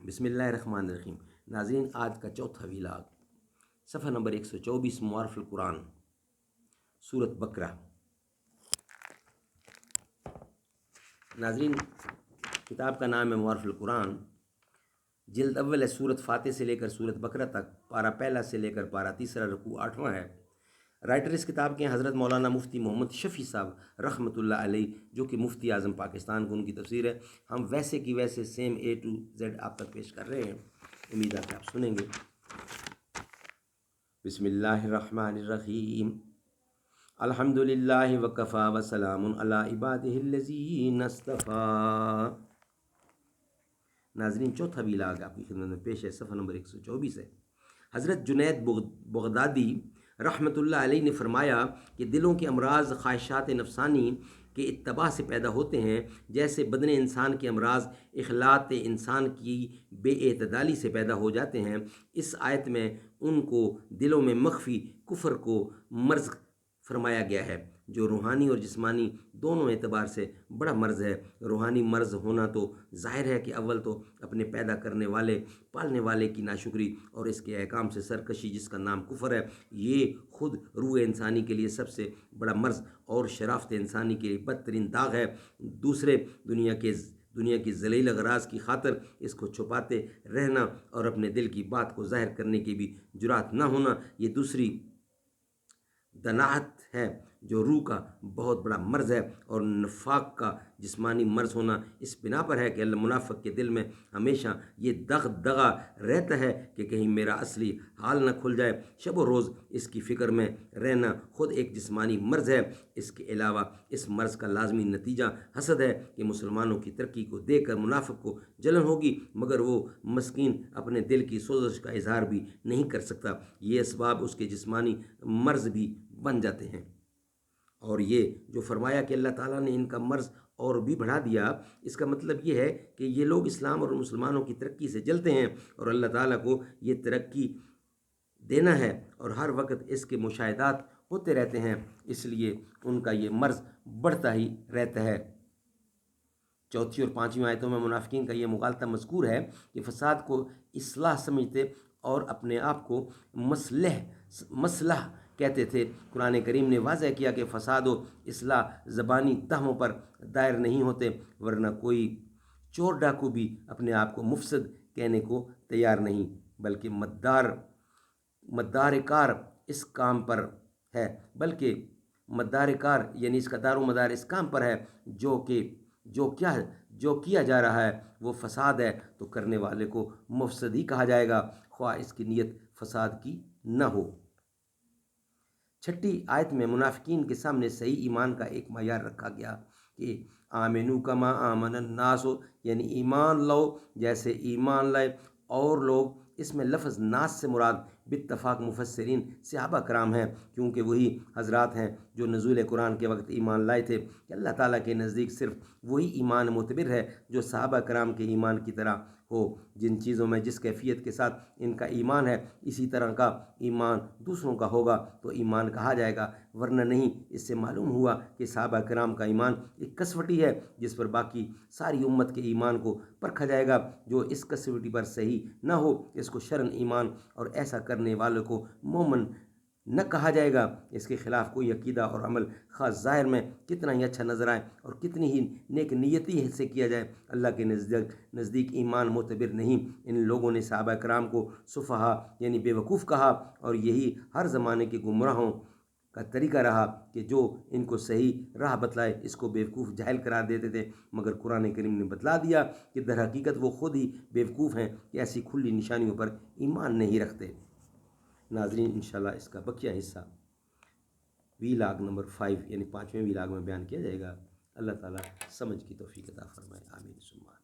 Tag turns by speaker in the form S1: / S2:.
S1: بسم اللہ الرحمن الرحیم۔ ناظرین، آج کا چوتھا ویلاگ، صفحہ نمبر 124، معارف القرآن، سورۃ بقرہ۔ ناظرین، کتاب کا نام ہے معارف القرآن، جلد اول ہے سورۃ فاتح سے لے کر سورۃ بقرہ تک، پارہ پہلا سے لے کر پارہ تیسرا، رکوع 8واں ہے۔ رائٹر اس کتاب کے ہیں حضرت مولانا مفتی محمد شفیع صاحب رحمۃ اللہ علیہ، جو کہ مفتی اعظم پاکستان کو ان کی تفسیر ہے۔ ہم ویسے کی ویسے سیم A to Z آپ تک پیش کر رہے ہیں، امید ہے کہ آپ سنیں گے۔ بسم اللہ الرحمن الرحیم، الحمد للہ وکفیٰ وسلام علی عبادہ الذین اصطفیٰ۔ ناظرین، چوتھا ویلاگ آپ کی خدمت میں پیش ہے، صفحہ نمبر 124 ہے۔ حضرت جنید بغدادی رحمۃ اللہ علیہ نے فرمایا کہ دلوں کے امراض خواہشات نفسانی کے اتباع سے پیدا ہوتے ہیں، جیسے بدن انسان کے امراض اخلاط انسان کی بے اعتدالی سے پیدا ہو جاتے ہیں۔ اس آیت میں ان کو دلوں میں مخفی کفر کو مرض فرمایا گیا ہے، جو روحانی اور جسمانی دونوں اعتبار سے بڑا مرض ہے۔ روحانی مرض ہونا تو ظاہر ہے کہ اول تو اپنے پیدا کرنے والے پالنے والے کی ناشکری اور اس کے احکام سے سرکشی، جس کا نام کفر ہے، یہ خود روح انسانی کے لیے سب سے بڑا مرض اور شرافت انسانی کے لیے بدترین داغ ہے۔ دوسرے، دنیا کی ذلیل اغراض کی خاطر اس کو چھپاتے رہنا اور اپنے دل کی بات کو ظاہر کرنے کی بھی جرات نہ ہونا، یہ دوسری دناعت ہے جو روح کا بہت بڑا مرض ہے۔ اور نفاق کا جسمانی مرض ہونا اس بنا پر ہے کہ منافق کے دل میں ہمیشہ یہ دغدغہ رہتا ہے کہ کہیں میرا اصلی حال نہ کھل جائے۔ شب و روز اس کی فکر میں رہنا خود ایک جسمانی مرض ہے۔ اس کے علاوہ اس مرض کا لازمی نتیجہ حسد ہے کہ مسلمانوں کی ترقی کو دیکھ کر منافق کو جلن ہوگی، مگر وہ مسکین اپنے دل کی سوزش کا اظہار بھی نہیں کر سکتا۔ یہ اسباب اس کے جسمانی مرض بھی بن جاتے ہیں۔ اور یہ جو فرمایا کہ اللہ تعالیٰ نے ان کا مرض اور بھی بڑھا دیا، اس کا مطلب یہ ہے کہ یہ لوگ اسلام اور مسلمانوں کی ترقی سے جلتے ہیں اور اللہ تعالیٰ کو یہ ترقی دینا ہے، اور ہر وقت اس کے مشاہدات ہوتے رہتے ہیں، اس لیے ان کا یہ مرض بڑھتا ہی رہتا ہے۔ چوتھی اور پانچویں آیتوں میں منافقین کا یہ مغالطہ مذکور ہے کہ فساد کو اصلاح سمجھتے اور اپنے آپ کو مصلح کہتے تھے۔ قرآن کریم نے واضح کیا کہ فساد و اصلاح زبانی تہموں پر دائر نہیں ہوتے، ورنہ کوئی چور ڈاکو بھی اپنے آپ کو مفسد کہنے کو تیار نہیں، بلکہ مدار کار اس کام پر ہے، بلکہ مدار کار یعنی اس کا دار و مدار اس کام پر ہے جو کیا جا رہا ہے وہ فساد ہے، تو کرنے والے کو مفسد ہی کہا جائے گا، خواہ اس کی نیت فساد کی نہ ہو۔ چھٹی آیت میں منافقین کے سامنے صحیح ایمان کا ایک معیار رکھا گیا کہ آمنو کما آمن الناس، یعنی ایمان لو جیسے ایمان لائے اور لوگ۔ اس میں لفظ ناس سے مراد باتفاق مفسرین صحابہ کرام ہیں، کیونکہ وہی حضرات ہیں جو نزول قرآن کے وقت ایمان لائے تھے کہ اللہ تعالیٰ کے نزدیک صرف وہی ایمان معتبر ہے جو صحابہ کرام کے ایمان کی طرح ہو۔ جن چیزوں میں جس کیفیت کے ساتھ ان کا ایمان ہے، اسی طرح کا ایمان دوسروں کا ہوگا تو ایمان کہا جائے گا، ورنہ نہیں۔ اس سے معلوم ہوا کہ صحابہ کرام کا ایمان ایک کسوٹی ہے جس پر باقی ساری امت کے ایمان کو پرکھا جائے گا۔ جو اس کسوٹی پر صحیح نہ ہو، اس کو شرعاً ایمان اور ایسا کرنے والوں کو مومن نہ کہا جائے گا۔ اس کے خلاف کوئی عقیدہ اور عمل خاص ظاہر میں کتنا ہی اچھا نظر آئے اور کتنی ہی نیک نیتی سے کیا جائے، اللہ کے نزدیک ایمان معتبر نہیں۔ ان لوگوں نے صحابہ کرام کو سفہا یعنی بے وقوف کہا، اور یہی ہر زمانے کے گمراہوں کا طریقہ رہا کہ جو ان کو صحیح راہ بتلائے اس کو بیوقوف جاہل قرار دیتے تھے، مگر قرآن کریم نے بتلا دیا کہ در حقیقت وہ خود ہی بیوقوف ہیں کہ ایسی کھلی نشانیوں پر ایمان نہیں رکھتے۔ ناظرین، انشاءاللہ اس کا بقیہ حصہ ویلاگ نمبر 5 یعنی 5ویں ویلاگ میں بیان کیا جائے گا۔ اللہ تعالیٰ سمجھ کی توفیق عطا فرمائے، آمین ثم آمین۔